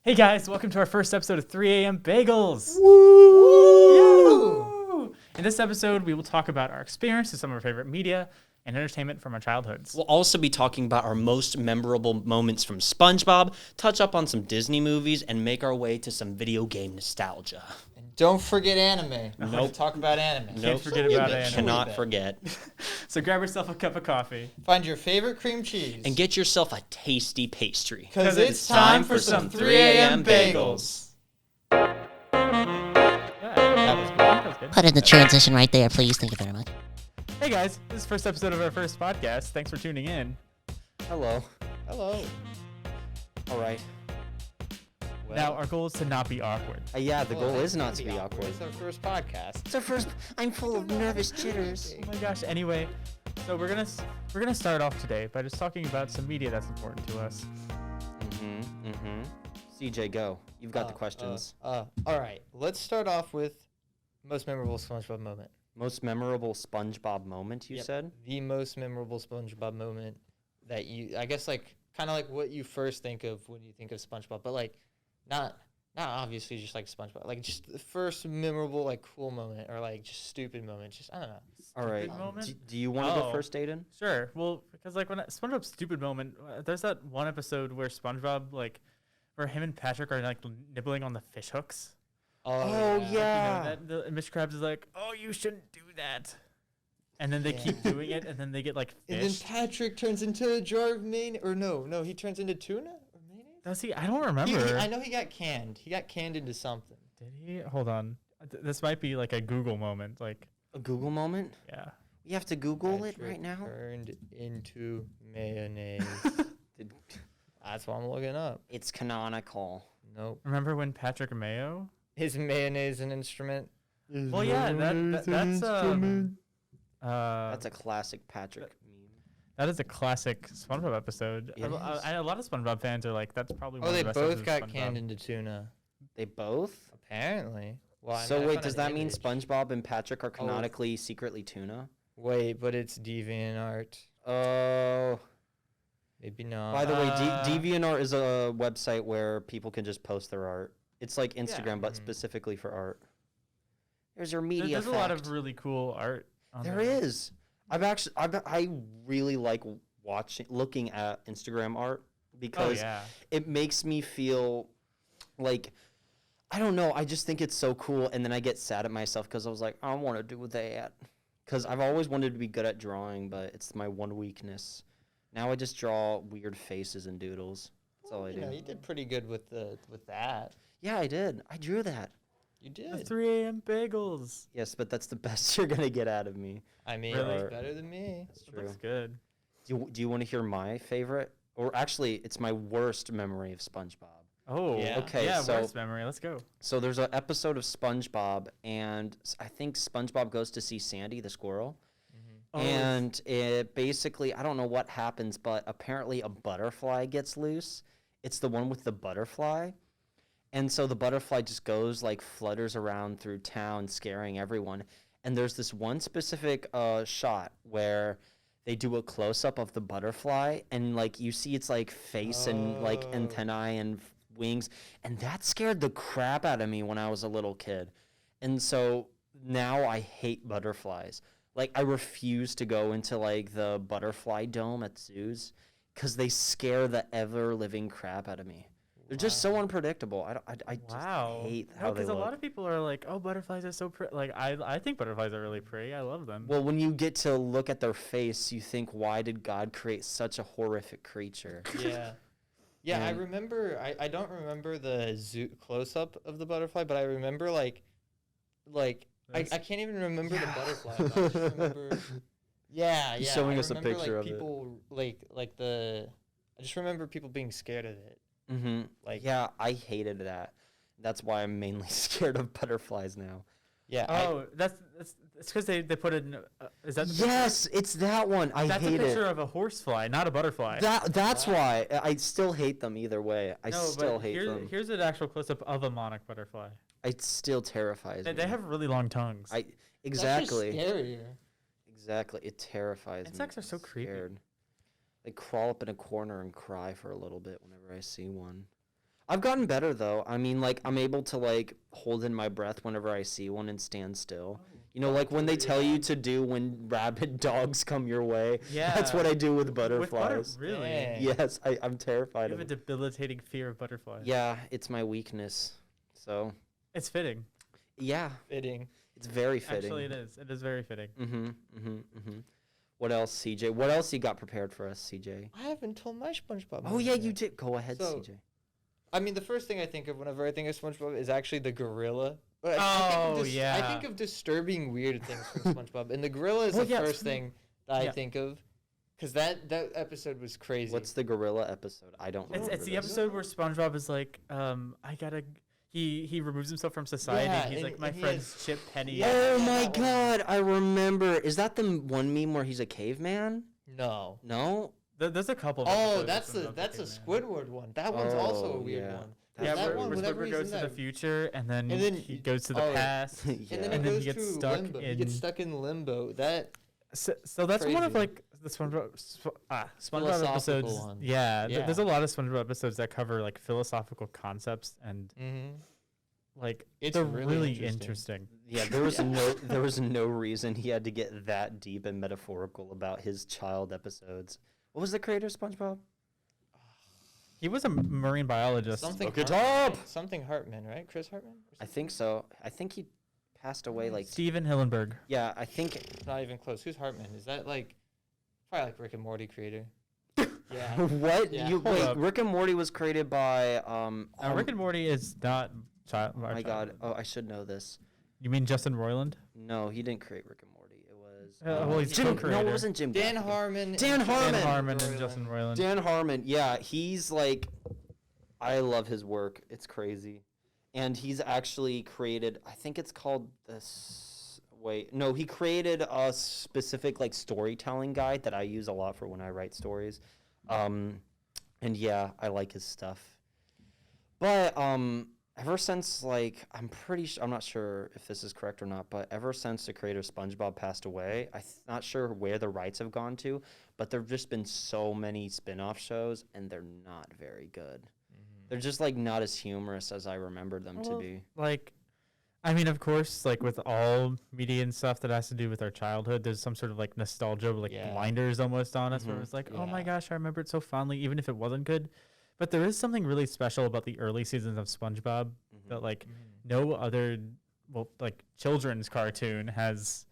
Hey guys, welcome to our first episode of 3AM Bagels. Woo! In this episode, we will talk about our experience with some of our favorite media and entertainment from our childhoods. We'll also be talking about our most memorable moments from SpongeBob, touch up on some Disney movies, and make our way to some video game nostalgia. And don't forget anime. We're going Nope. to talk about anime. Can't forget about anime. Cannot forget. So grab yourself a cup of coffee. Find your favorite cream cheese. And get yourself a tasty pastry. Because it's time for some 3AM bagels. Yeah, that was good. Put in the transition right there, please. Thank you very much. Hey guys, this is the first episode of our first podcast. Thanks for tuning in. Hello. Hello. All right. Now, our goal is to not be awkward. Yeah, the goal is not to be awkward. It's our first podcast. It's our first. I'm full of nervous jitters. Oh my gosh, anyway, so we're gonna start off today by just talking about some media that's important to us. CJ, go. You've got the questions. All right. Let's start off with most memorable SpongeBob moment. Most memorable SpongeBob moment, you Yep. said? The most memorable SpongeBob moment that you, I guess, like, kind of like what you first think of when you think of SpongeBob, but like, not obviously just like SpongeBob, like just the first memorable, like, cool moment or like just stupid moment. Just, I don't know. All right. Stupid moment? Do you want to go Oh. first, Aiden? Sure. Well, because like when SpongeBob's stupid moment, there's that one episode where SpongeBob where him and Patrick are like nibbling on the fish hooks. Oh, You know, and Mr. Krabs is like, "Oh, you shouldn't do that," and then they keep doing it, and then they get like And then fished. Patrick turns into a jar of mayonnaise, or no, he turns into tuna or mayonnaise. Does he? I don't remember. I know he got canned. He got canned into something. Did he? Hold on. This might be like a Google moment. Like, A Google moment? yeah. We have to Google it Patrick right now? Turned into mayonnaise. Did- That's what I'm looking up. It's canonical. Nope. Remember when Patrick Mayo? Is mayonnaise an instrument? Well, yeah. That's That's a classic Patrick meme. that is a classic SpongeBob episode. It A is. lot of SpongeBob fans are like, that's probably one Oh, of they the best both episodes got of SpongeBob. canned into tuna. They both? Apparently. Well, I So mean, I wait, found does an that mean image. SpongeBob and Patrick are canonically secretly tuna? Wait, but it's DeviantArt. Oh. Maybe not. By the way, DeviantArt is a website where people can just post their art. It's like Instagram, but Mhm. specifically for art. There's your media There's a lot of fact. really cool art on There is. I really like looking at Instagram art Oh, because yeah. it makes me feel like, I don't know, I just think it's so cool, and then I get sad at myself because I was like, I want to do that. Because I've always wanted to be good at drawing, but it's my one weakness. Now I just draw weird faces and doodles. That's all I You do. know, you did pretty good with that. Yeah, I did. I drew that. You The did. 3AM Bagels. Yes, but that's the best you're going to get out of me. I mean, Really? it's better than me. That's It true. looks good. Do you want to hear my favorite? Or actually, it's my worst memory of SpongeBob. Oh, Yeah. Okay, Yeah, so- worst memory. Let's go. So there's an episode of SpongeBob, and I think SpongeBob goes to see Sandy the squirrel. Oh, And it basically, I don't know what happens, but apparently a butterfly gets loose. It's the one with the butterfly. And so the butterfly just goes, like, flutters around through town, scaring everyone. And there's this one specific shot where they do a close-up of the butterfly, and, like, you see its, like, face and, like, Oh. antennae and wings. And that scared the crap out of me when I was a little kid. And so now I hate butterflies. Like, I refuse to go into, like, the butterfly dome at zoos because they scare the ever-living crap out of me. They're just so unpredictable. I just wow. hate No, how they because a look. lot of people are like, "Oh, butterflies are so pretty." Like, I think butterflies are really pretty. I love them. Well, when you get to look at their face, you think, why did God create such a horrific creature? Yeah. Yeah, I And- remember. I don't remember the zoo close-up of the butterfly, but I remember I can't even remember the butterfly. But I just remember. Yeah, He's yeah. showing I us a remember, picture of it. people, I just remember people being scared of it. Mm-hmm. Like, Yeah, I hated that. That's why I'm mainly scared of butterflies now. yeah. oh, that's because they put it in. Is that the picture? Yes, it's that one. I That's hate a picture it. of a horsefly, not a butterfly. That's why I still hate them either way. I no, still but hate them. here's an actual close-up of a monarch butterfly. It still terrifies me. They have really long tongues. Exactly. That's just scarier. Exactly. It terrifies me. Insects are so I'm creepy. scared. They crawl up in a corner and cry for a little bit whenever I see one. I've gotten better though. I mean, like I'm able to like hold in my breath whenever I see one and stand still. You know, like when they tell you to do when rabid dogs come your way. Yeah. That's what I do with butterflies. Really? Dang. Yes, I'm terrified You of have a it. debilitating fear of butterflies. Yeah, it's my weakness. So, It's fitting. yeah, Fitting. it's very fitting. Actually, it is. It is very fitting. What else, CJ? What else you got prepared for us, CJ? I haven't told my SpongeBob. Oh moment yeah, yet. you did. Go ahead, So, CJ. I mean, the first thing I think of whenever I think of SpongeBob is actually the gorilla. But Oh, I yeah. think of disturbing weird things from SpongeBob, and the gorilla is Well, the yeah, first thing that I yeah. think of, because that episode was crazy. What's the gorilla episode? I don't remember. It's the this. episode where SpongeBob is like, I gotta. He removes himself from society. Yeah, He's and- like, my and he friend's has- Chip Penny. Yeah. Oh my that one. god, I remember. Is that the one meme where he's a caveman? No. No. There's a couple. Of Oh, episodes that's a of SpongeBob Squidward one. That one's also a Oh, weird yeah. one. Yeah, that where, one, where whenever Squidward he's goes in to the that- future, and then he- goes to the oh, past. Yeah. And then, And he then goes he gets to stuck limbo. He in- gets stuck in limbo. That So that's one of Crazy. like the SpongeBob Philosophical episodes. ones. Yeah, Yeah. there's a lot of SpongeBob episodes that cover like philosophical concepts and like It's they're really really interesting. interesting. Yeah, there was no reason he had to get that deep and metaphorical about his child episodes. What was the creator of SpongeBob? He was a marine biologist. something. Look it Hartman- up! Something Hartman, right? Chris Hartman. I think so. I think he passed away like Steven Hillenberg. yeah, I think Not even close. Who's Hartman? Is that like probably like Rick and Morty creator? Yeah. what? Yeah. You Hold wait, up. Rick and Morty was created by Rick and Morty is not child. oh my god. Oh, I should know this. You mean Justin Roiland? No, he didn't create Rick and Morty. It was Well, he's Jim, no, co-creator. it wasn't Jim. Dan Gaffigan. Harmon. Dan and Harmon. Dan Harmon Roiland. and Justin Roiland. Dan Harmon, yeah, he's like, I love his work. It's crazy, and he's actually created. I think it's called this. Wait, no, he created a specific like storytelling guide that I use a lot for when I write stories, and yeah, I like his stuff. But ever since like I'm not sure if this is correct or not, but ever since the creator of SpongeBob passed away, I'm not sure where the rights have gone to, but there've just been so many spin-off shows and they're not very good. They're just like not as humorous as I remembered them to Well, be. Like, I mean, of course, like with all media and stuff that has to do with our childhood, there's some sort of like nostalgia, like Yeah. blinders almost on us, where Mhm. it's like, oh my Yeah. gosh, I remember it so fondly, even if it wasn't good. But there is something really special about the early seasons of SpongeBob that like no other, well, like children's cartoon has,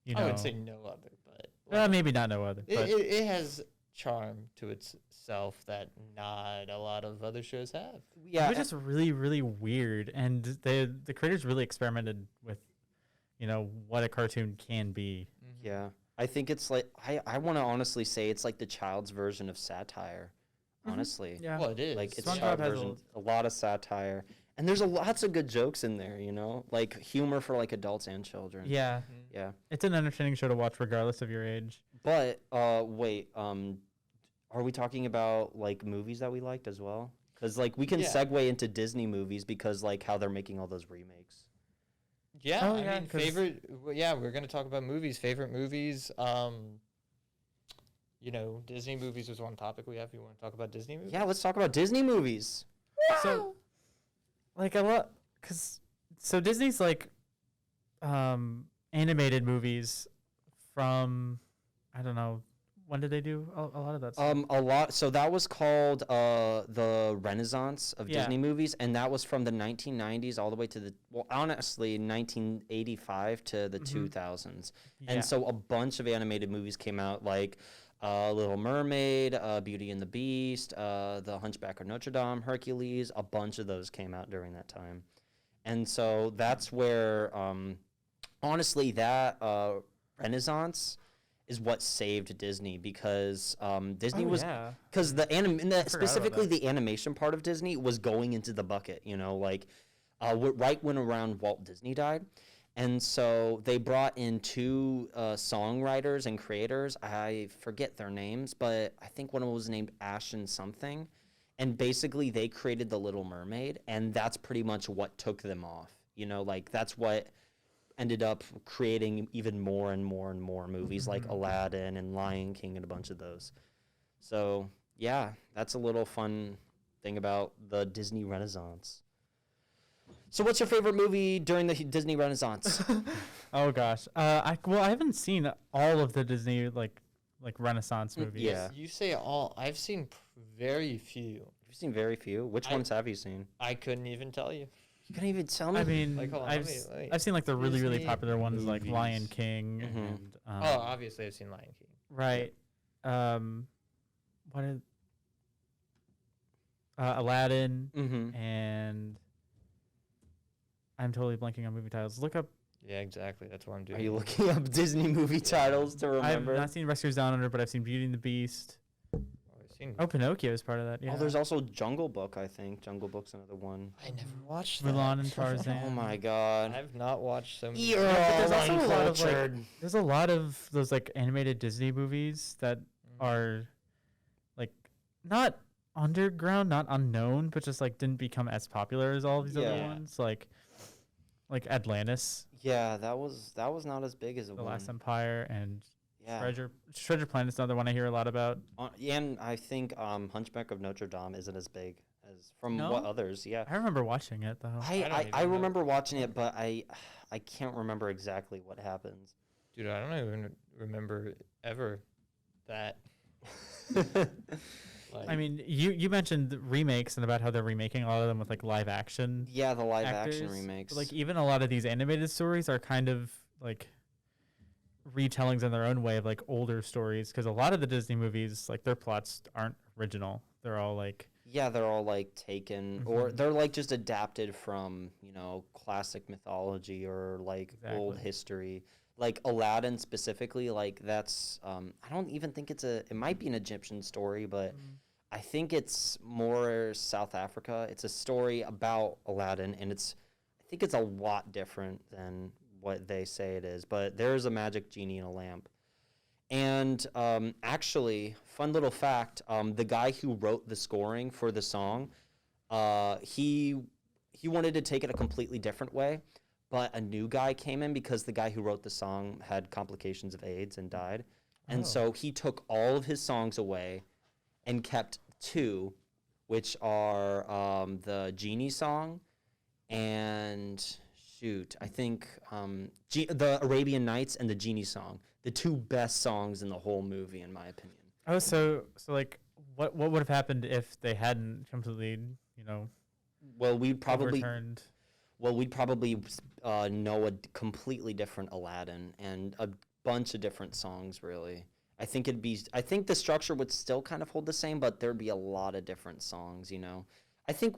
you know. I would say no other, but Maybe not no other. But it has charm to itself that not a lot of other shows have. Yeah, it was just really, really weird, and the creators really experimented with, you know, what a cartoon can be. yeah. I think it's like I want to honestly say it's like the child's version of satire. Honestly, Yeah. Well, it is. like it's SpongeBob child has version, a lot of satire, and there's lots of good jokes in there. You know, like humor for like adults and children. Yeah, Yeah. it's an entertaining show to watch regardless of your age. But wait, are we talking about like movies that we liked as well? Because like we can Yeah. segue into Disney movies because like how they're making all those remakes. Yeah, Oh, I yeah, mean, 'cause- yeah, we're gonna talk about movies, favorite movies. You know, Disney movies was one topic we have. You want to talk about Disney movies? Yeah, let's talk about Disney movies. So, like a lot, so Disney's like, animated movies from, I don't know, when did they do a lot of that stuff? A lot. So that was called the Renaissance of Yeah. Disney movies, and that was from the 1990s all the way to the honestly 1985 to the 2000s. Yeah. And so a bunch of animated movies came out, like Little Mermaid, Beauty and the Beast, The Hunchback of Notre Dame, Hercules. A bunch of those came out during that time, and so that's where, honestly, that Renaissance is what saved Disney because Disney was yeah. because about specifically that. the animation part of Disney was going into the bucket, you know, like right when around Walt Disney died. And so they brought in two songwriters and creators. I forget their names, but I think one of them was named Ashton something. And basically they created The Little Mermaid, and that's pretty much what took them off. You know, like that's what ended up creating even more and more and more movies like Aladdin and Lion King and a bunch of those. So yeah, that's a little fun thing about the Disney Renaissance. So what's your favorite movie during the Disney Renaissance? Oh gosh. I haven't seen all of the Disney like Renaissance movies. Yeah. You say all. I've seen very few. You've seen very few. Which ones have you seen? I couldn't even tell you. You couldn't even tell me. I mean, Like, hold on, I've let me- I've seen like the really Disney popular ones like Lion movies. King Mhm. and Oh, obviously I've seen Lion King. right. What is Aladdin Mm-hmm. and I'm totally blanking on movie titles. Look up. Yeah, exactly. That's what I'm doing. Are you looking up Disney movie titles to remember? I've not seen Rescuers Down Under, but I've seen Beauty and the Beast. Oh, I've seen. Oh, Pinocchio is part of that. Yeah. Oh, there's also Jungle Book, I think. Jungle Book's another one. I never watched that. Mulan and Tarzan. Oh my god. I've not watched so many. You're but all there's also a lot of, like, uncultured. There's a lot of those like animated Disney movies that are like not underground, not unknown, but just like didn't become as popular as all these other Yeah. ones. Like Atlantis, Yeah, that was not as big as it The was. Last Empire, and Yeah. Treasure Planet's another one I hear a lot about. And I think Hunchback of Notre Dame isn't as big as from No? what others. Yeah. I remember watching it though. I don't I even know. remember watching it, but I can't remember exactly what happens. Dude, I don't even remember ever that. Like, I mean, you mentioned the remakes and about how they're remaking a lot of them with like live action. Yeah, the live action actors, remakes. but, like even a lot of these animated stories are kind of like retellings in their own way of like older stories because a lot of the Disney movies like their plots aren't original. They're all like yeah, they're all like taken or Mhm. they're like just adapted from, classic mythology or like old Exactly. history. Like Aladdin specifically, like that's I don't even think it might be an Egyptian story, but I think it's more South Africa. It's a story about Aladdin and I think it's a lot different than what they say it is, but there's a magic genie in a lamp. And actually, fun little fact, the guy who wrote the scoring for the song, he wanted to take it a completely different way, but a new guy came in because the guy who wrote the song had complications of AIDS and died. And Oh. so he took all of his songs away and kept two, which are the Genie song and shoot, I think the Arabian Nights and the Genie song, the two best songs in the whole movie, in my opinion. oh so like what would have happened if they hadn't completely Well, we'd probably overturned. know a completely different Aladdin and a bunch of different songs. Really, I think the structure would still kind of hold the same, but there'd be a lot of different songs. I think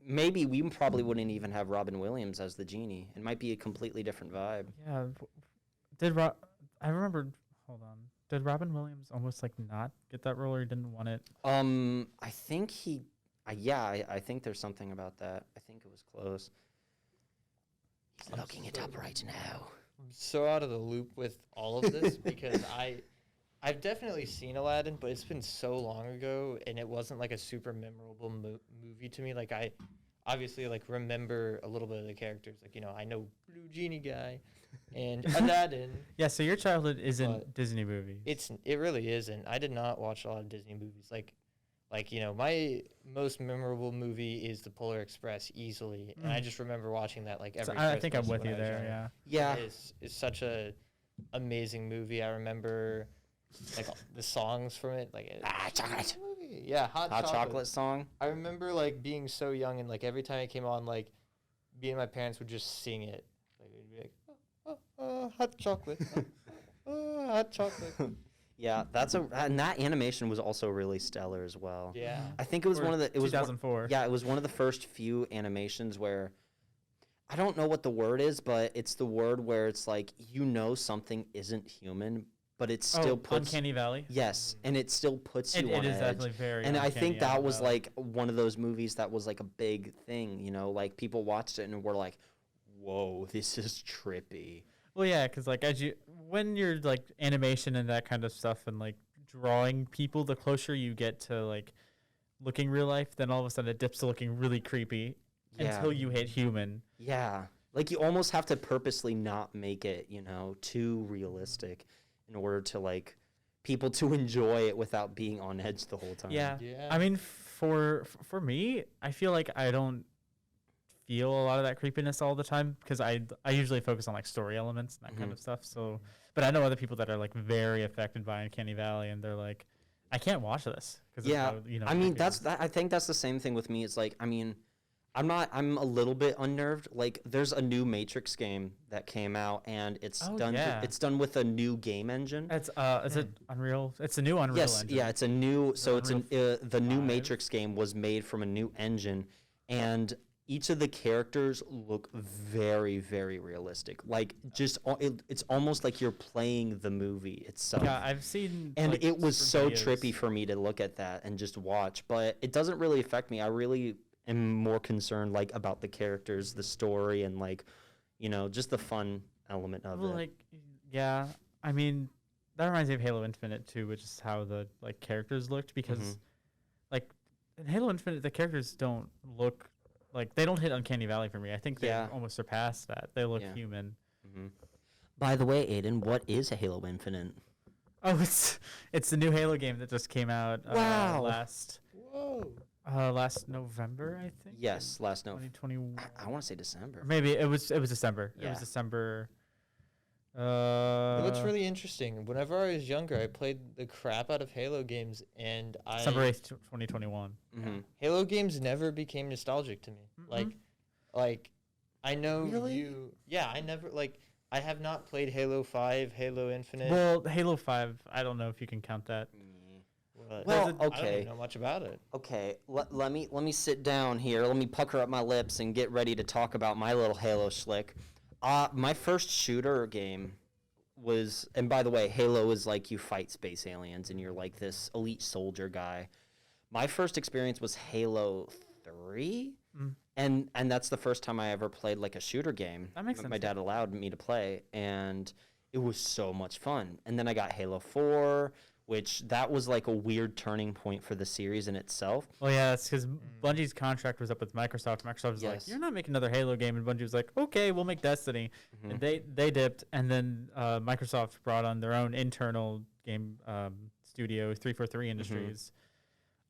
maybe we probably wouldn't even have Robin Williams as the genie. It might be a completely different vibe. Yeah, I remember. Hold on. Did Robin Williams almost like not get that role or he didn't want it? I think I think there's something about that. I think it was close. He's looking it up right now. I'm so out of the loop with all of this because I've definitely seen Aladdin, but it's been so long ago, and it wasn't like a super memorable movie to me. Like I obviously like remember a little bit of the characters. Like I know Blue Genie guy and Aladdin. Yeah, so your childhood isn't But Disney movies. It really isn't. I did not watch a lot of Disney movies. Like my most memorable movie is The Polar Express easily, and I just remember watching that like So every. I think I'm Christmas with when you I was there. younger. Yeah. Yeah, It's such a amazing movie. I remember like the songs from it, like chocolate. movie. Yeah, hot chocolate song. I remember like being so young and like every time it came on, like me and my parents would just sing it. Like we'd be like, hot chocolate, hot chocolate. Yeah, and that animation was also really stellar as well. Yeah, I think it was Or one of the. It was 2004. Yeah, it was one of the first few animations where I don't know what the word is, but it's the word where it's like something isn't human, but it still puts Uncanny Valley. yes, and it still puts you It on is edge. definitely very. And I think Uncanny that was Valley. like one of those movies that was like a big thing, like people watched it and were like, "Whoa, this is trippy." Well, yeah, because like when you're like animation and that kind of stuff and like drawing people, the closer you get to like looking real life, then all of a sudden it dips to looking really creepy Yeah. until you hit human. Yeah. Like you almost have to purposely not make it, too realistic in order to like people to enjoy it without being on edge the whole time. Yeah. Yeah. I mean, for me, I feel like I don't feel a lot of that creepiness all the time because I usually focus on like story elements and that kind of stuff. So, but I know other people that are like very affected by Uncanny Valley, and they're like, I can't watch this because Yeah, you know. I mean creepy it is. I think that's the same thing with me. It's like, I mean, I'm a little bit unnerved. Like, there's a new Matrix game that came out, and it's Oh, done. yeah. It's done with a new game engine. It's is it Unreal? It's a new Unreal Yes, engine. yeah, it's a new. So it's the new 5? Matrix game was made from a new engine, and each of the characters look very, very realistic. Like, it's almost like you're playing the movie itself. Yeah, I've seen. And like, it was so videos. trippy for me to look at that and just watch, but it doesn't really affect me. I really am more concerned like about the characters, the story, and like, you know, just the fun element of Well, it. like, yeah, I mean, that reminds me of Halo Infinite too, which is how the like characters looked because, like, in Halo Infinite, the characters don't look like they don't hit Uncanny Valley for me. I think they Yeah. almost surpassed that. They look Yeah. human. By the way, Aiden, what is Halo Infinite? Oh, it's the new Halo game that just came out. Wow. Last November, I think. Yes, last November. 2021. I want to say December. Maybe it was December. It Yeah. was December. It looks really interesting. Whenever I was younger, I played the crap out of Halo games, and December 8th, 2021. Halo games never became nostalgic to me. Like I know Really? you. Yeah, I never like. I have not played Halo 5, Halo Infinite. Well, Halo 5, I don't know if you can count that. but Well, I don't okay. even know much about it. Okay, let me sit down here. Let me pucker up my lips and get ready to talk about my little Halo schlick. My first shooter game was, and by the way, Halo is like you fight space aliens and you're like this elite soldier guy. My first experience was Halo 3, and that's the first time I ever played like a shooter game. That makes sense, My yeah. dad allowed me to play, and it was so much fun. And then I got Halo 4, which that was like a weird turning point for the series in itself. Well, yeah, that's because Bungie's contract was up with Microsoft. Microsoft was like, Yes. "You're not making another Halo game," and Bungie was like, "Okay, we'll make Destiny." And they dipped, and then Microsoft brought on their own internal game studio, 343 Industries,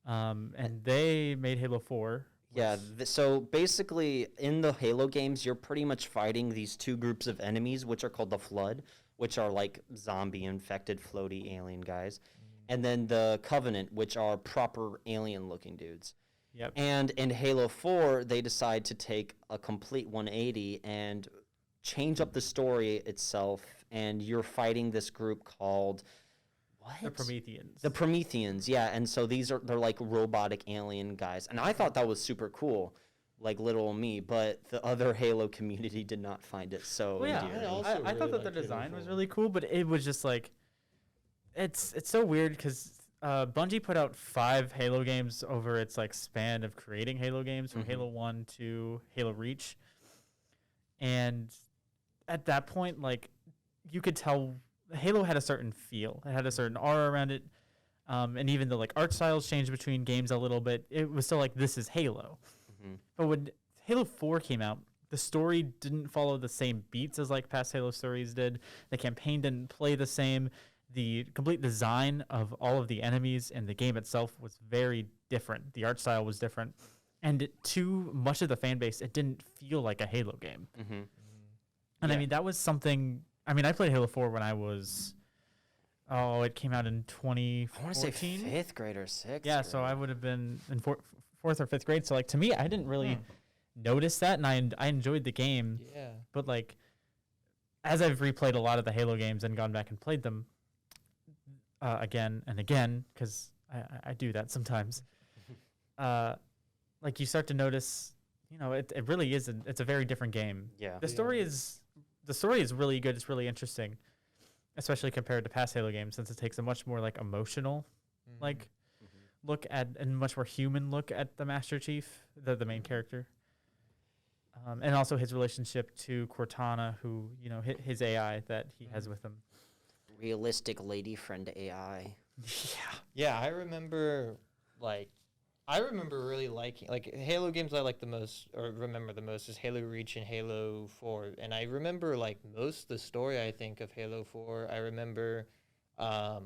and they made Halo 4. Yeah, so basically in the Halo games, you're pretty much fighting these two groups of enemies, which are called the Flood, which are like zombie infected floaty alien guys, and then the Covenant, which are proper alien looking dudes. Yep. And in Halo 4, they decide to take a complete 180 and change up the story itself, and you're fighting this group called what? The Prometheans. The Prometheans, yeah. And so they're like robotic alien guys. And I thought that was super cool, like little me, but the other Halo community did not find it so Well, yeah, endearing. also I really thought that the liked Halo design was 4. really cool, but it was just like, it's so weird because Bungie put out 5 Halo games over its like span of creating Halo games, from Halo 1 to Halo Reach, and at that point, like, you could tell Halo had a certain feel. It had a certain aura around it, and even the like art styles changed between games a little bit. It was still like, this is Halo. But when Halo 4 came out, the story didn't follow the same beats as like past Halo stories did. The campaign didn't play the same. The complete design of all of the enemies and the game itself was very different. The art style was different. And to much of the fan base, it didn't feel like a Halo game. And I mean, that was something. I mean, I played Halo 4 when I was, it came out in 2014. I want to say 5th grade or 6th. Yeah, so I would have been in 4th or 5th grade. So like, to me, I didn't really notice that, and I enjoyed the game. Yeah. But like, as I've replayed a lot of the Halo games and gone back and played them again and again, because I do that sometimes, like, you start to notice, you know, it really is it's a very different game. Yeah. The story is really good. It's really interesting, especially compared to past Halo games, since it takes a much more like emotional like look at, and much more human look at the Master Chief, the main character. And also his relationship to Cortana, who, you know, his AI that he has with him. Realistic lady friend AI. Yeah, I remember really liking like Halo games I like the most or remember the most is Halo Reach and Halo 4. And I remember like most of the story I think of Halo 4. I remember I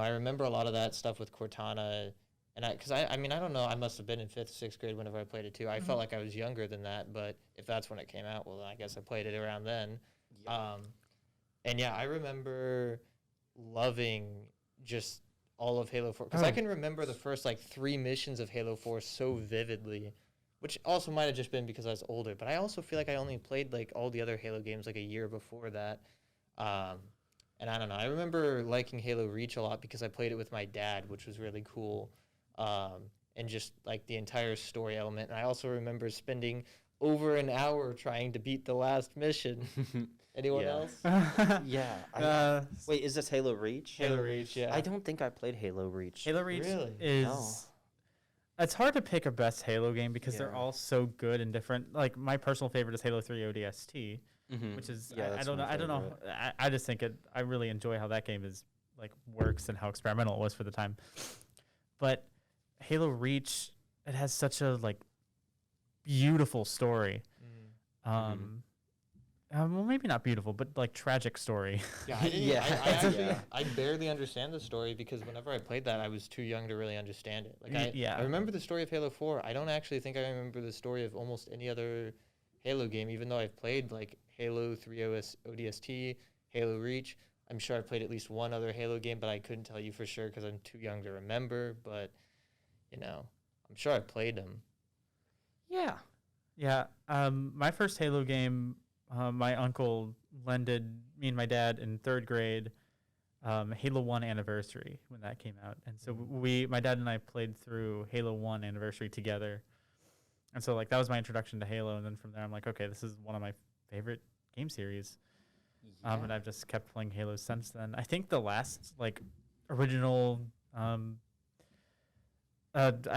remember a lot of that stuff with Cortana And I mean, I don't know. I must have been in 5th, 6th grade whenever I played it too. I felt like I was younger than that, but if that's when it came out, well, I guess I played it around then. And yeah, I remember loving just all of Halo 4 because I can remember the first like 3 missions of Halo 4 so vividly, which also might have just been because I was older. But I also feel like I only played like all the other Halo games like a year before that. And I don't know. I remember liking Halo Reach a lot because I played it with my dad, which was really cool. And just like the entire story element. And I also remember spending over an hour trying to beat the last mission. Anyone else? Yeah. Wait, is this Halo Reach? Halo Reach, yeah. I don't think I played Halo Reach. Halo Reach Really? is. No. It's hard to pick a best Halo game because they're Yeah. all so good and different. Like my personal favorite is Halo 3 ODST, which is I that's don't know. my I don't know. I just think I really enjoy how that game is like works and how experimental it was for the time. But Halo Reach, it has such a like beautiful story. Well, maybe not beautiful, but like tragic story. Yeah, I didn't. Yeah. I actually, I barely understand the story because whenever I played that, I was too young to really understand it. Like I remember the story of Halo 4. I don't actually think I remember the story of almost any other Halo game, even though I've played like Halo 3 ODST, Halo Reach. I'm sure I played at least one other Halo game, but I couldn't tell you for sure because I'm too young to remember. But you know, I'm sure I played them. Yeah. Yeah. My first Halo game, my uncle lended me and my dad in 3rd grade Halo 1 Anniversary when that came out. And so my dad and I played through Halo 1 Anniversary together. And so like that was my introduction to Halo. And then from there I'm like, okay, this is one of my favorite game series. And I've just kept playing Halo since then. I think the last like original, I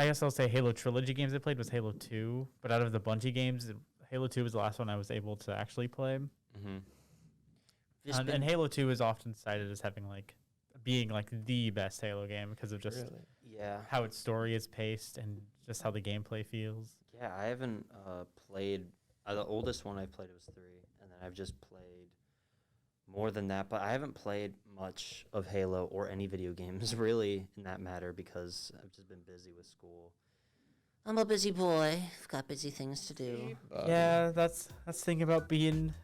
guess I'll say Halo trilogy games I played was Halo 2. But out of the Bungie games, Halo 2 was the last one I was able to actually play. And Halo 2 is often cited as having like being like the best Halo game because of just how its story is paced and just how the gameplay feels. Yeah, I haven't played. The oldest one I played was 3, and then I've just played more than that. But I haven't played much of Halo or any video games really in that matter because I've just been busy with school. I'm a busy boy. I've got busy things to do. Yeah, that's thinking about being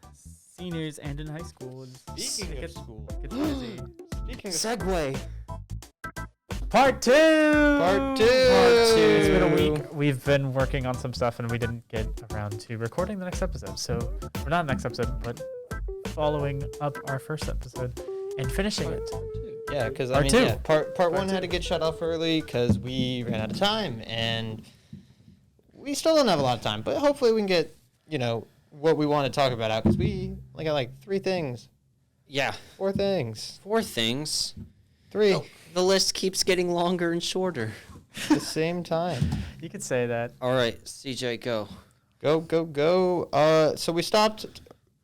seniors and in high school. Speaking of school, It's busy. speaking of Segue. Part 2. Part 2. It's been a week. We've been working on some stuff and we didn't get around to recording the next episode. So we're not next episode, but following up our first episode and finishing it. Yeah, because I Part mean, two. yeah, part one two. had to get shut off early because we ran out of time, and we still don't have a lot of time. But hopefully, we can get what we want to talk about out because we only got like 3 things, Yeah, 4 things, 4 things. 3 The list keeps getting longer and shorter. at the same time. You could say that. All right, CJ, go. Go. So we stopped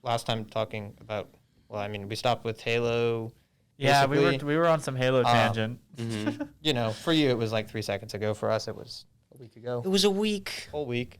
last time talking about. Well, I mean, we stopped with Halo. Yeah, basically. we were on some Halo tangent. For you it was like 3 seconds ago. For us, it was a week ago. It was a week. Whole week.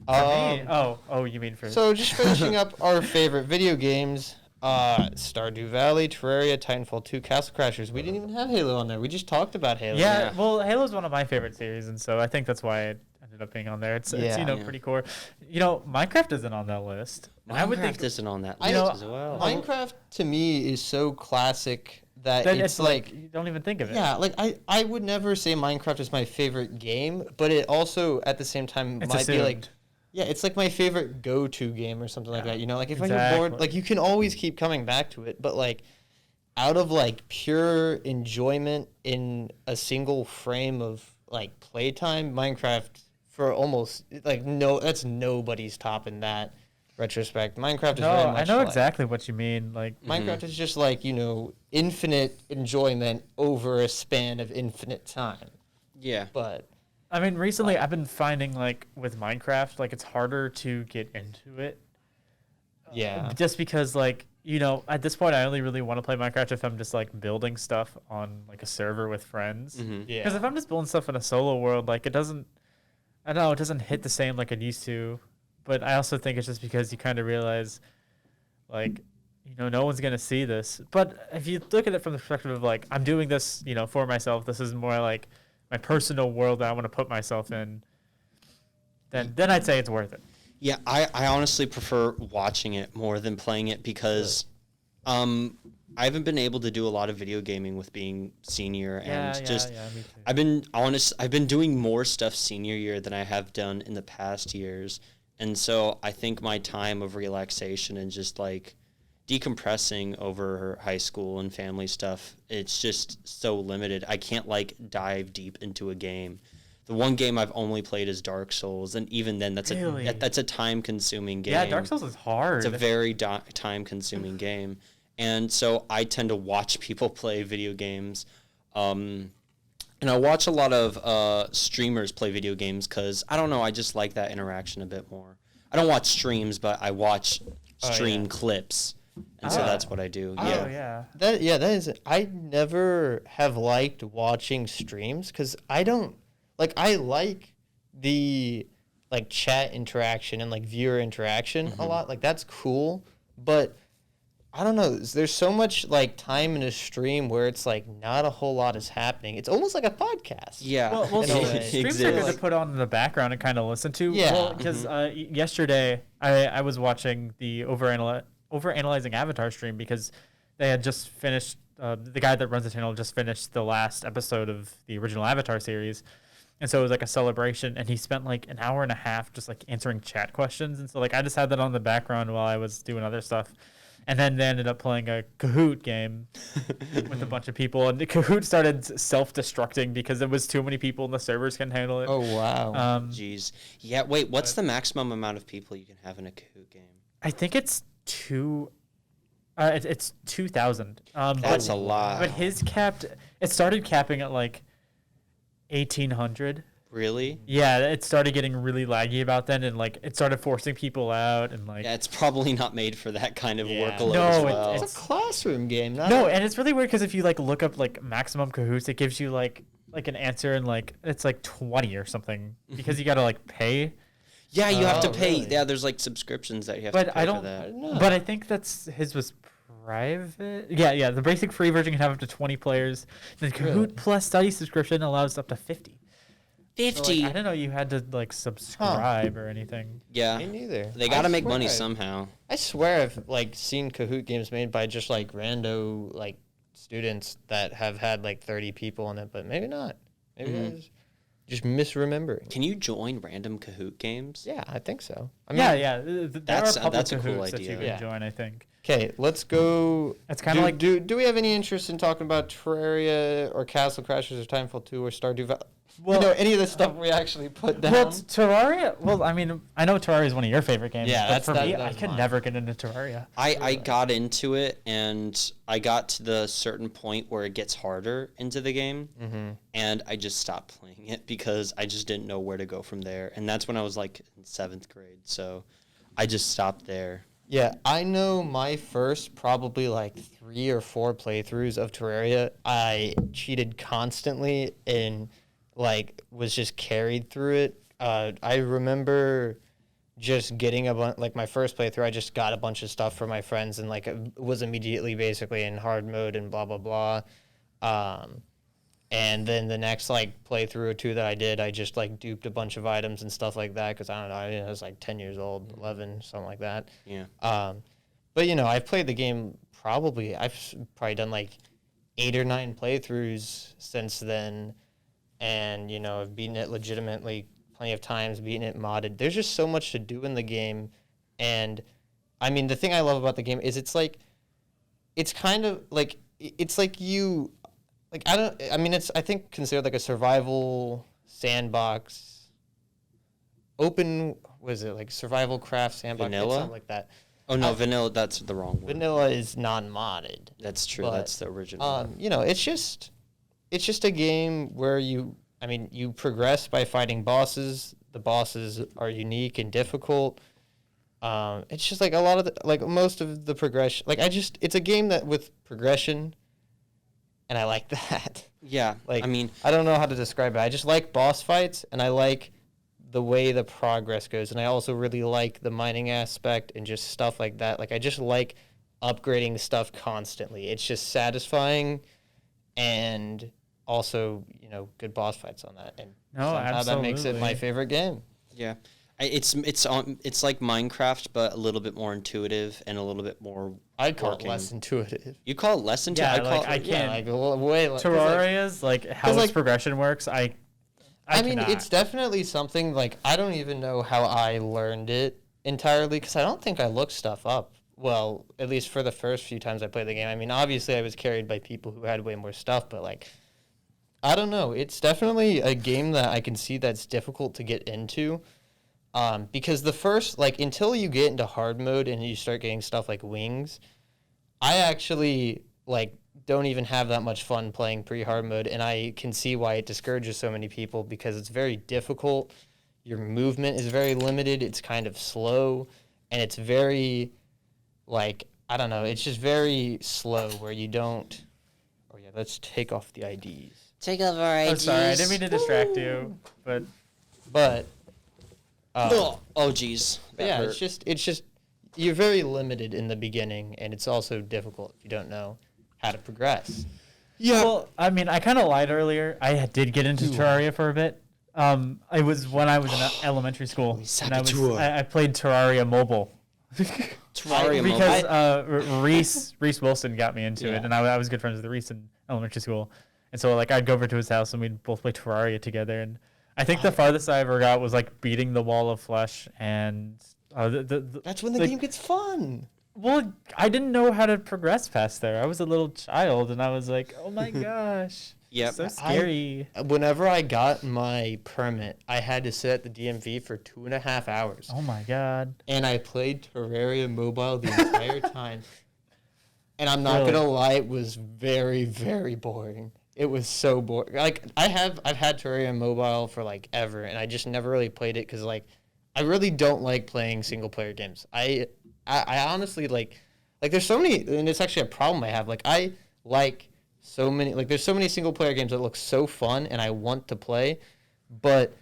For me, oh, you mean for So just finishing up our favorite video games, Stardew Valley, Terraria, Titanfall 2, Castle Crashers. We didn't even have Halo on there. We just talked about Halo. Yeah, well, Halo's one of my favorite series, and so I think that's why it ended up being on there. It's pretty core. Minecraft isn't on that list. And I would think Minecraft isn't on that I list know- as well. Minecraft to me is so classic that that it's like you don't even think of it. yeah, like I would never say Minecraft is my favorite game, but it also at the same time It's might be like assumed. yeah, it's like my favorite go-to game or something like Yeah, that. Like if you're exactly. bored, like you can always keep coming back to it, but like out of like pure enjoyment in a single frame of like playtime, Minecraft for almost like that's nobody's topping that retrospect. Minecraft is No, very I much know like, exactly what you mean. Like, Minecraft is just like, infinite enjoyment over a span of infinite time. Yeah. But I mean, recently I've been finding like with Minecraft, like it's harder to get into it. yeah. Just because like, at this point I only really want to play Minecraft if I'm just like building stuff on like a server with friends. Yeah. Because if I'm just building stuff in a solo world, like it doesn't hit the same like it used to. But I also think it's just because you kind of realize, like, no one's going to see this. But if you look at it from the perspective of, like, I'm doing this, for myself, this is more like personal world that I want to put myself in, then I'd say it's worth it. Yeah, I honestly prefer watching it more than playing it because I haven't been able to do a lot of video gaming with being senior and Me too. I've been doing more stuff senior year than I have done in the past years. And so I think my time of relaxation and just like decompressing over high school and family stuff, it's just so limited. I can't like dive deep into a game. The one game I've only played is Dark Souls, and even then, that's Really? a time-consuming game. Yeah, Dark Souls is hard. It's a very time-consuming game, and so I tend to watch people play video games, and I watch a lot of streamers play video games because I don't know, I just like that interaction a bit more. I don't watch streams, but I watch stream clips, and so that's what I do. Oh, Yeah. yeah. That is. I never have liked watching streams because I don't like. I like the like chat interaction and like viewer interaction a lot. Like that's cool, but I don't know. There's so much like time in a stream where it's like not a whole lot is happening. It's almost like a podcast. Yeah. Well, In a way. streams are good to put on in the background and kind of listen to. Yeah. Because yesterday I was watching the overanalyzing Avatar stream because they had just finished. The guy that runs the channel just finished the last episode of the original Avatar series, and so it was like a celebration. And he spent like an hour and a half just like answering chat questions. And so like I just had that on the background while I was doing other stuff. And then they ended up playing a Kahoot game with a bunch of people. And the Kahoot started self-destructing because there was too many people and the servers couldn't handle it. Oh wow. Jeez. Yeah, wait, what's the maximum amount of people you can have in a Kahoot game? I think it's it's 2,000. That's a lot. But his capped. It started capping at like 1,800. Really? Yeah, it started getting really laggy about then, and like it started forcing people out, and like Yeah, it's probably not made for that kind of Yeah. workload No, as it- well. It's a classroom game. Not no, and it's really weird because if you like look up like maximum Kahoots, it gives you like an answer, and like it's like 20 or something because you gotta like pay. Yeah, you have to Oh, pay. really? Yeah, there's like subscriptions that you have But to pay I for don't- that. didn't know. But I think his was private. Yeah. The basic free version can have up to 20 players. The Kahoot Really? Plus Study subscription allows up to 50. So, like, 50. I didn't know you had to like subscribe or anything. Yeah. Me neither. They got to I make money swear somehow. I swear I've like seen Kahoot games made by just like rando like students that have had like 30 people in it, but maybe not. Maybe I was just misremembering. Can you join random Kahoot games? Yeah, I think so. I mean, Yeah. There are public that's a cool Kahoots that you idea. can Yeah. join, I think. Okay, let's go. It's kind of like do we have any interest in talking about Terraria or Castle Crashers or Timefall 2 or Stardew Valley? Well, you know, any of the stuff we actually put down? well, Terraria. Well, I mean, I know Terraria is one of your favorite games. Yeah, but that's- for that- me. that I was could mine. never get into Terraria. I got into it and I got to the certain point where it gets harder into the game and I just stopped playing it because I just didn't know where to go from there. And that's when I was like in 7th grade. So I just stopped there. Yeah, I know my first probably like 3 or 4 playthroughs of Terraria, I cheated constantly and like was just carried through it. I remember just getting like my first playthrough, I just got a bunch of stuff for my friends and like was immediately basically in hard mode and blah blah blah. And then the next like playthrough or 2 that I did, I just like duped a bunch of items and stuff like that because I don't know, I was like 10 years old, 11, something like that. Yeah. But you know, I've played the game I've probably done like 8 or 9 playthroughs since then, and you know, I've beaten it legitimately plenty of times, beaten it modded. There's just so much to do in the game, and I mean, the thing I love about the game is it's kind of like it's like you. Like it's I think considered like a survival sandbox. Open was it like survival craft sandbox? It's Vanilla? something like that. Oh, no, vanilla, that's the wrong word. Vanilla is non-modded. That's true. But, That's the original. You know, it's just a game where you progress by fighting bosses. The bosses are unique and difficult. It's just like a lot of most of the progression. It's a game that with progression. And I like that. Yeah. Like, I mean, I don't know how to describe it. I just like boss fights, and I like the way the progress goes. And I also really like the mining aspect and just stuff like that. Like, I just like upgrading stuff constantly. It's just satisfying, and also, good boss fights on that. And No, somehow that makes it my absolutely. favorite game. Yeah. It's like Minecraft, but a little bit more intuitive and a little bit more. I'd call working. it less intuitive. You call it less intuitive? Yeah, I call like, I it. can't- Way less. 'cause, like, Terraria's like how its like- progression works. I mean, cannot. it's definitely something like I don't even know how I learned it entirely because I don't think I looked stuff up. Well, at least for the first few times I played the game. I mean, obviously I was carried by people who had way more stuff, but like, I don't know. It's definitely a game that I can see that's difficult to get into. Because the first, like, until you get into hard mode and you start getting stuff like wings, I actually, like, don't even have that much fun playing pre-hard mode, and I can see why it discourages so many people because it's very difficult. Your movement is very limited. It's kind of slow, and it's very, like, I don't know. It's just very slow where you don't. Oh yeah, let's take off the IDs. Take off our Oh, IDs. sorry, I didn't mean to distract you, but But Oh, geez. That yeah, hurt. it's just you're very limited in the beginning, and it's also difficult if you don't know how to progress. Yeah. well, I mean, I kind of lied earlier. I did get into Terraria for a bit. It was when I was in elementary school, and I played Terraria Mobile. Terraria because Mobile. Reese Wilson got me into it, and I was good friends with Reese in elementary school, and so like I'd go over to his house and we'd both play Terraria together. And I think the farthest I ever got was like beating the wall of flesh, and That's when the game gets fun. well, I didn't know how to progress past there. I was a little child, and I was like, oh my gosh, Yep. so scary. Whenever I got my permit, I had to sit at the DMV for 2.5 hours. Oh my god. And I played Terraria Mobile the entire time. And I'm not Really? gonna lie, it was very, very boring. It was so boring. Like I've had Terraria Mobile for like ever, and I just never really played it because like I really don't like playing single player games. I honestly like there's so many, and it's actually a problem I have. Like I like so many, like there's so many single player games that look so fun and I want to play, but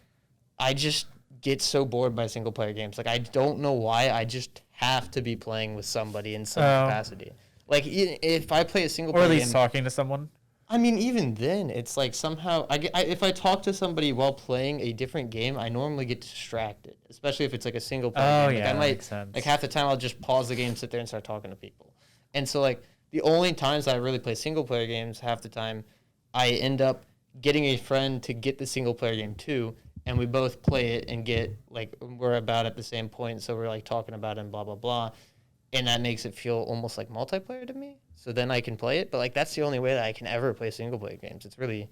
I just get so bored by single player games. Like I don't know why. I just have to be playing with somebody in some Oh. capacity. Like if I play a single Or player at least game, talking to someone. I mean, even then, it's like somehow if I talk to somebody while playing a different game, I normally get distracted, especially if it's like a single player Oh, game. Like yeah, I that might makes sense. like half the time I'll just pause the game, sit there, and start talking to people. And so like the only times I really play single player games, half the time, I end up getting a friend to get the single player game too, and we both play it and get like we're about at the same point, so we're like talking about it and blah blah blah, and that makes it feel almost like multiplayer to me. So then I can play it, but like that's the only way that I can ever play single player games. It's really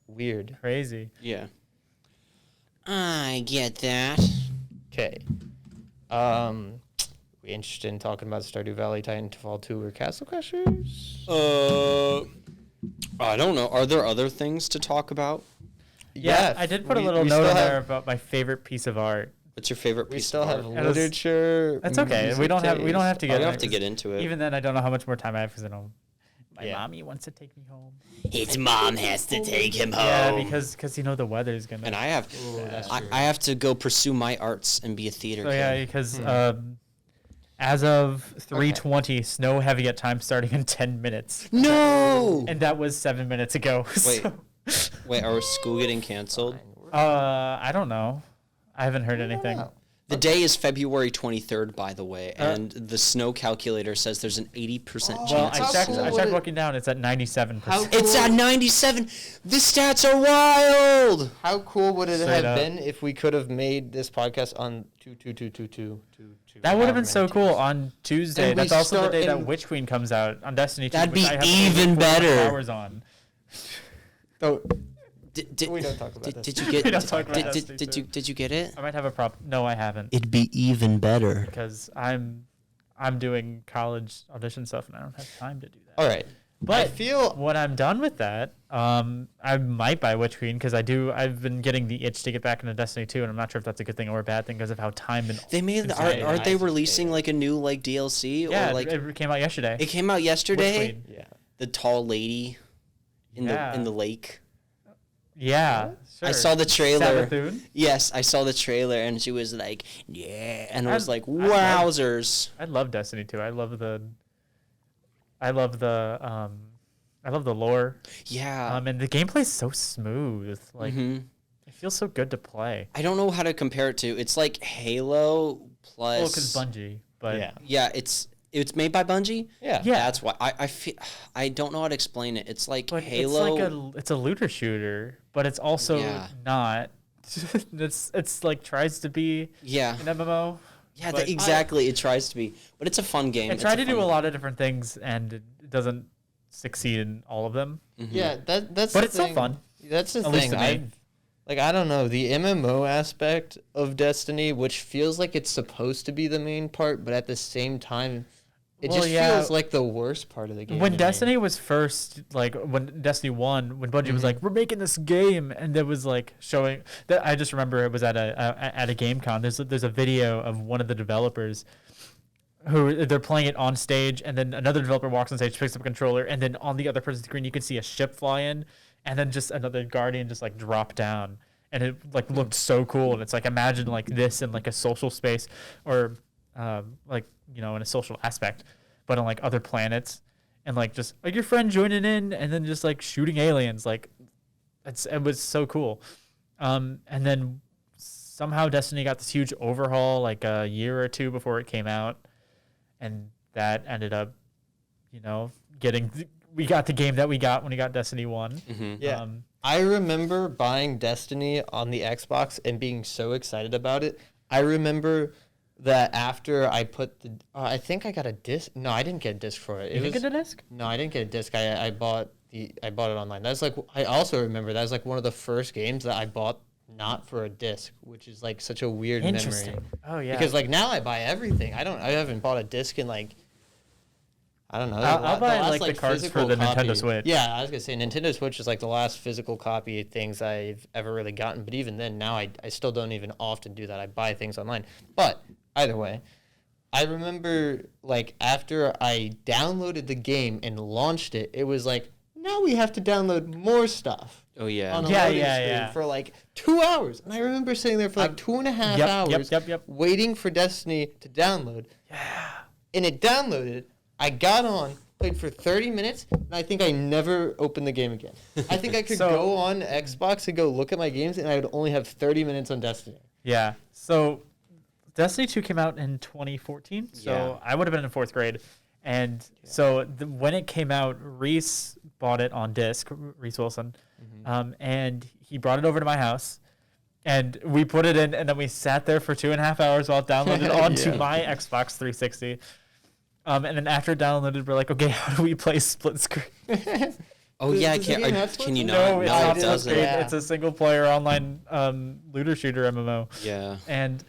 weird. Crazy. Yeah. I get that. Okay. We interested in talking about Stardew Valley, Titanfall 2, or Castle Crashers? I don't know. Are there other things to talk about? Yeah, I did put a little note in there about my favorite piece of art. What's your favorite We piece still of have art? It was- literature. That's okay. We music don't have to I get don't in have it, to 'cause get into it. Even then, I don't know how much more time I have because I know my Yeah. mommy wants to take me home. His mom has to take him home. Yeah, because the weather's gonna. And I have, Ooh, that's I, true. I have to go pursue my arts and be a theater So kid. yeah, because as of 3:20, snow heavy at time starting in 10 minutes, No. and that was 7 minutes ago. Wait. So, Wait, are school getting canceled? I don't know. I haven't heard anything. The day is February 23rd, by the way, and the snow calculator says there's an 80% Well, chance. How I checked. cool I would checked it- looking down. It's at 97%. It's at 97. The stats are wild. How cool would it Straight have up. been if we could have made this podcast on 2/2/2/2/2? That would have however been so many cool days? on Tuesday. And we That's also the start day that in- Witch Queen comes out on Destiny 2. That'd which be I have even 24 better. Hours on. So, Did we don't talk about did, this. did you get? We don't talk about did, Destiny did, did 2. you did you get it? I might have a prop. No, I haven't, It'd be even better. because I'm doing college audition stuff and I don't have time to do that. all right. I But feel when I'm done with that, I might buy Witch Queen because I've been getting the itch to get back into Destiny 2, and I'm not sure if that's a good thing or a bad thing because of how time and They made. Insane. Aren't they I just releasing hate it. like a new like DLC yeah, or like it came out yesterday. it came out Witch yesterday? Queen. yeah. The tall lady in Yeah. the lake. Yeah, I sure. saw the trailer. Savathun. Yes, I saw the trailer, and she was like, "Yeah," and I was like, love- "Wowzers!" I love Destiny 2. I love the I love the lore. Yeah. And the gameplay's so smooth. Like Mhm. it feels so good to play. I don't know how to compare it to. It's like Halo plus. Well, because Bungie, but Yeah. Yeah, it's made by Bungie. Yeah. yeah, That's why I feel I don't know how to explain it. It's like but Halo. it's a looter shooter, but it's also Yeah. not. it's like tries to be Yeah. an MMO. Yeah, but exactly. It tries to be, but it's a fun game. It tried to do a lot of different things, and it doesn't succeed in all of them. Yeah, that's. But the it's still thing. fun. That's the At least thing. to me. I don't know, the MMO aspect of Destiny, which feels like it's supposed to be the main part, but at the same time, it Well, just yeah. feels like the worst part of the game. When to me. Destiny was first, like when Destiny 1, when Bungie was like, "We're making this game," and it was like showing that, I just remember it was at a game con. There's a video of one of the developers who they're playing it on stage, and then another developer walks on stage, picks up a controller, and then on the other person's screen you can see a ship fly in, and then just another Guardian just like drop down, and it like looked so cool. And it's like, imagine like this in like a social space, or like, you know, in a social aspect, but on like other planets, and like just like your friend joining in, and then just like shooting aliens. Like it was so cool. And then somehow Destiny got this huge overhaul like a year or two before it came out, and that ended up, you know, we got the game that we got when we got Destiny 1. Yeah. I remember buying Destiny on the Xbox and being so excited about it. I remember that after I put the, I think I got a disc. No, I didn't get a disc for it. You didn't get a disc? No, I didn't get a disc. I bought it online. That's like, I also remember that was like one of the first games that I bought not for a disc, which is like such a weird Interesting. memory. Oh yeah. Because like now I buy everything. I haven't bought a disc in like, I don't know. I'll buy last, like the cards for physical the copy. Nintendo Switch. Yeah, I was gonna say Nintendo Switch is like the last physical copy of things I've ever really gotten. But even then, now I still don't even often do that. I buy things online. But either way, I remember like after I downloaded the game and launched it, it was like, now we have to download more stuff. Oh yeah. On a Yeah, loading yeah, screen yeah. for like 2 hours. And I remember sitting there for like 2.5 hours Yep. waiting for Destiny to download. Yeah. And it downloaded. I got on, played for 30 minutes, and I think I never opened the game again. I think I could So- go on Xbox and go look at my games, and I would only have 30 minutes on Destiny. Yeah. So Destiny 2 came out in 2014. So Yeah. I would have been in 4th grade. And so when it came out, Reese bought it on disc, Reese Wilson. And he brought it over to my house. And we put it in, and then we sat there for 2.5 hours while it downloaded onto Yeah. my Xbox 360. And then after it downloaded, we're like, okay, how do we play split screen? Oh Does- yeah. does the game have split Can you screen? not? No, it's No, not it split doesn't. screen. Yeah. It's a single player online looter shooter MMO. Yeah. And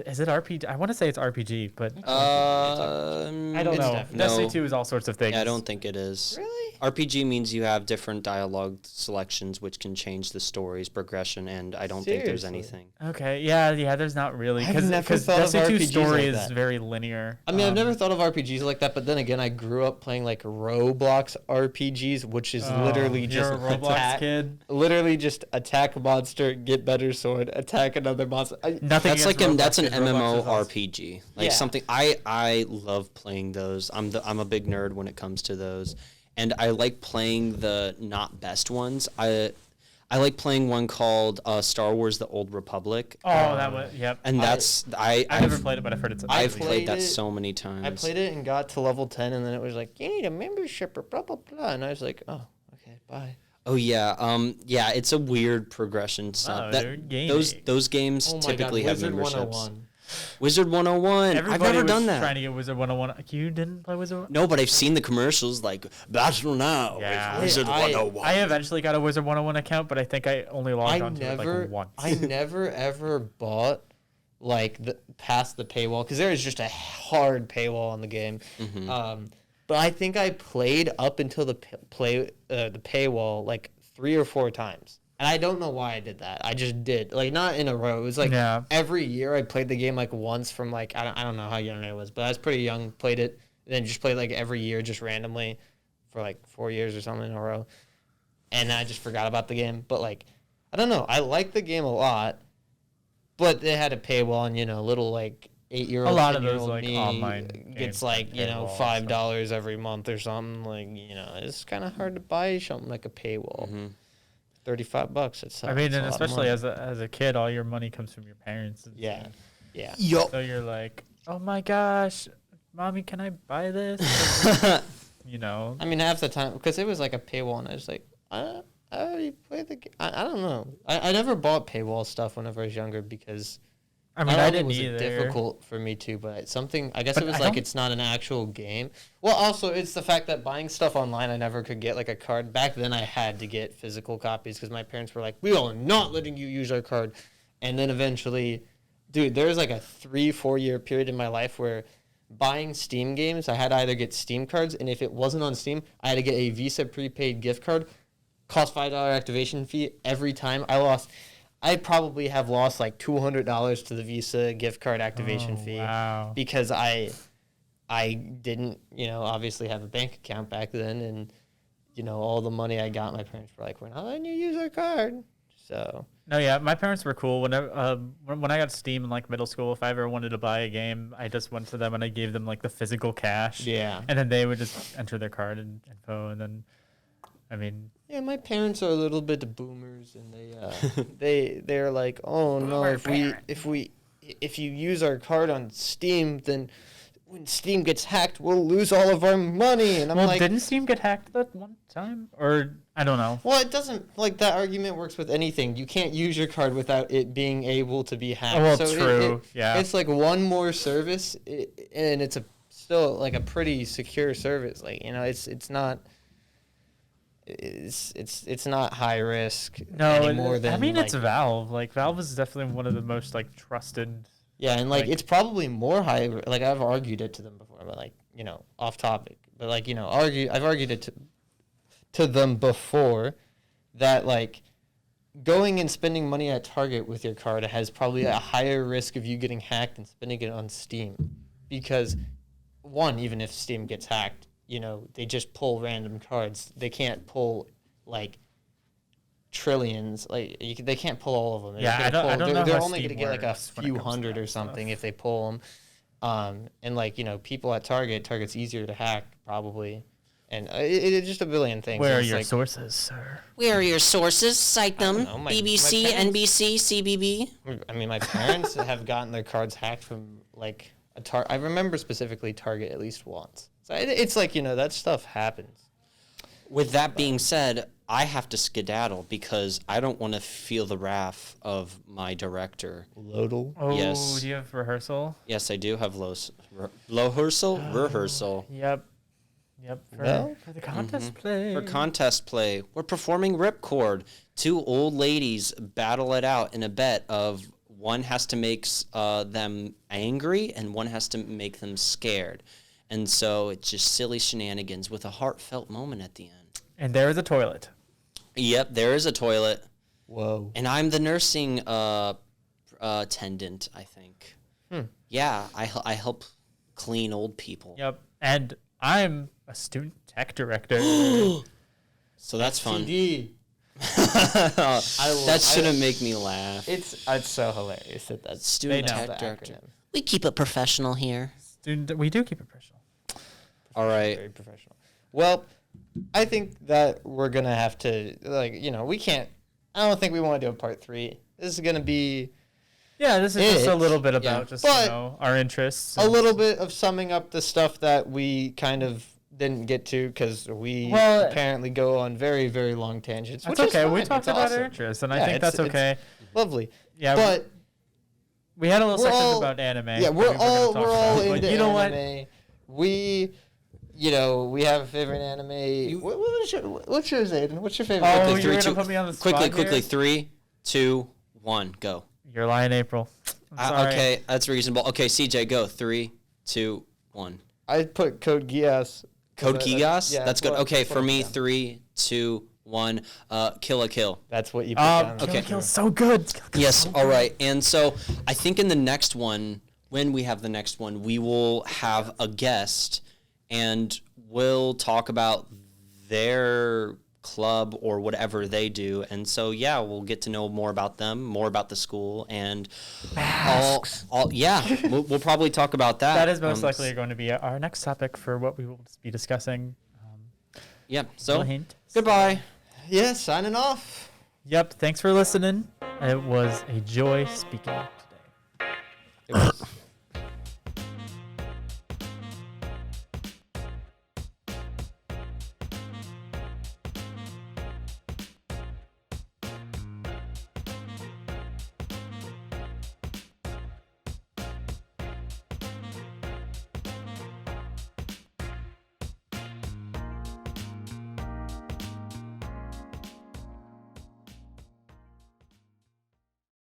is it RPG? I want to say it's RPG, but I I don't It's know. definitely- Destiny No. 2 is all sorts of things. Yeah, I don't think it is. Really? RPG means you have different dialogue selections, which can change the story's progression, and I don't think there's Seriously? anything. Okay, yeah, there's not really. I've never thought of Destiny 2 RPGs story like is that. very linear. I mean, I've Um, never thought of RPGs like that, but then again, I grew up playing like Roblox RPGs, which is literally you're just a Roblox kid. literally just attack a monster, get better sword, attack another monster. Nothing That's against like Roblox, that's an 'cause Roblox is MMO awesome. RPG. Like Yeah. something I love playing those. I'm a big nerd when it comes to those, and I like playing the not best ones. I like playing one called Star Wars: The Old Republic. Oh, that was yep. And that's I've never played it, but I've heard it's I've amazing. played that it- so many times. I played it and got to level 10, and then it was like, you need a membership or blah, blah, blah. And I was like, oh, okay, bye. Oh yeah, yeah. It's a weird progression stuff. they're gaming. Those games Oh my typically God, have Wizard memberships. 101. Wizard 101. Everybody I've never was done that. trying to get Wizard 101. You didn't play Wizard 101? No, but I've seen the commercials like Battle Now Yeah. with Wizard I- 101. I eventually got a Wizard 101 account, but I think I only logged I onto it never, like once. I never ever bought like past the paywall because there is just a hard paywall on the game. But I think I played up until the paywall like 3 or 4 times, and I don't know why I did that. I just did, like, not in a row. It was like Yeah. every year I played the game like once from like I don't know how young I was, but I was pretty young. Played it, and then just played like every year just randomly for like 4 years or something in a row, and I just forgot about the game. But like I don't know, I liked the game a lot, but they had a paywall and little like 8-year-old, A lot of 10-year-old those, like, me online gets games, like, like, you know, paywall and stuff. $5 every month or something. Like, you know, it's kind of hard to buy something like a paywall. Mm-hmm. $35. It's I mean, it's a and lot of especially money. as a kid, all your money comes from your parents. And Yeah. stuff. Yeah. Yup. So you're like, oh my gosh, mommy, can I buy this? You know. I mean, half the time, because it was like a paywall, and I was like, I already played the game. I don't know. I never bought paywall stuff whenever I was younger because I mean, not I only didn't was either. it difficult for me too, but it's something, I guess But it was I like don't- it's not an actual game. Well, also, it's the fact that buying stuff online, I never could get like a card. Back then, I had to get physical copies because my parents were like, we are not letting you use our card. And then eventually, dude, there was like a 3-4 year period in my life where buying Steam games, I had to either get Steam cards, and if it wasn't on Steam, I had to get a Visa prepaid gift card. Cost $5 activation fee every time. I probably have lost like $200 to the Visa gift card activation Oh, fee wow. because I didn't, you know, obviously have a bank account back then, and you know, all the money I got, my parents were like, we're not letting you use our card. So No, yeah, my parents were cool. Whenever when I got Steam in like middle school, if I ever wanted to buy a game, I just went to them and I gave them like the physical cash, yeah. and then they would just enter their card and info, and then, I mean, Yeah, my parents are a little bit boomers, and they're like, oh no, if you use our card on Steam, then when Steam gets hacked, we'll lose all of our money. And I'm well, like, didn't Steam get hacked that one time, or I don't know. well, it doesn't, like, that argument works with anything. You can't use your card without it being able to be hacked. Oh, well, So true. Yeah. It's like one more service, and it's still like a pretty secure service. Like, you know, it's not. It's not high risk No, anymore than I mean, like, it's Valve. Like Valve is definitely one of the most like trusted. yeah, and like like- it's probably more high. Like I've argued it to them before, but like, you know, off topic. But like, you know, I've argued it to them before that like going and spending money at Target with your card has probably a higher risk of you getting hacked than spending it on Steam, because one, even if Steam gets hacked, you know, they just pull random cards. They can't pull like trillions. Like they can't pull all of them. They're Yeah, just gonna I don't know They're how only Steam going to get like a works when it few comes to hundred that or something stuff. if they pull them. And like, you know, people at Target's easier to hack probably, and it's just a billion things. Where are It's your like, sources, sir? Where are your sources? Cite I don't them. know, my BBC, parents- NBC, CBB. I mean, my parents have gotten their cards hacked from like I remember specifically Target at least once. So it's like, you know, that stuff happens. With that being said, I have to skedaddle because I don't want to feel the wrath of my director. Lodal. Oh, Yes. do you have rehearsal? Yes, I do have rehearsal. Yep. For, Well, for the contest play. For contest play, we're performing Ripcord. Two old ladies battle it out in a bet of one has to make them angry and one has to make them scared. And so it's just silly shenanigans with a heartfelt moment at the end. And there is a toilet. Yep, there is a toilet. Whoa. And I'm the nursing attendant, I think. Yeah, I help clean old people. Yep. And I'm a student tech director. So that's fun. TD. That shouldn't make me laugh. It's so hilarious that that's Student They know. tech the director. acronym. We keep it professional here. Student, we do keep it professional. All right. Very professional. Well, I think that we're gonna have to, like, you know, we can't. I don't think we want to do a part 3. This is gonna be Yeah, this is just a little bit Yeah. about just But you know our interests. a and- little bit of summing up the stuff that we kind of didn't get to because we Well, apparently go on very, very long tangents. That's which is okay. We fine. talked It's about awesome. our interests, and I Yeah, think it's- that's okay. Lovely. Yeah, But we had a little we're section all- about anime. yeah, that we're we were gonna all talk we're all about, but into you know what? anime. We, you know, we have a favorite anime. What's yours, Aiden? What's your favorite? Oh, Quickly, you're three, gonna two- put me on the spot Quickly, here? 3, 2, 1, go. You're lying, April. I'm sorry. Okay, that's reasonable. Okay, CJ, go. 3, 2, 1. I put Code Geass. Code Geass? Yeah, That's good. what- Okay, that's what for I me, put down. 3, 2, 1. Kill a Kill. That's what you put down. Kill Okay. la Kill's so good. Kill la Kill's Yes, so all good. right. And so I think in the next one, when we have the next one, we will have a guest and we'll talk about their club or whatever they do. And so, yeah, we'll get to know more about them, more about the school, and we'll probably talk about that. That is most likely going to be our next topic for what we will be discussing. So hint. goodbye. Yeah, signing off. Yep. Thanks for listening. It was a joy speaking today. It was.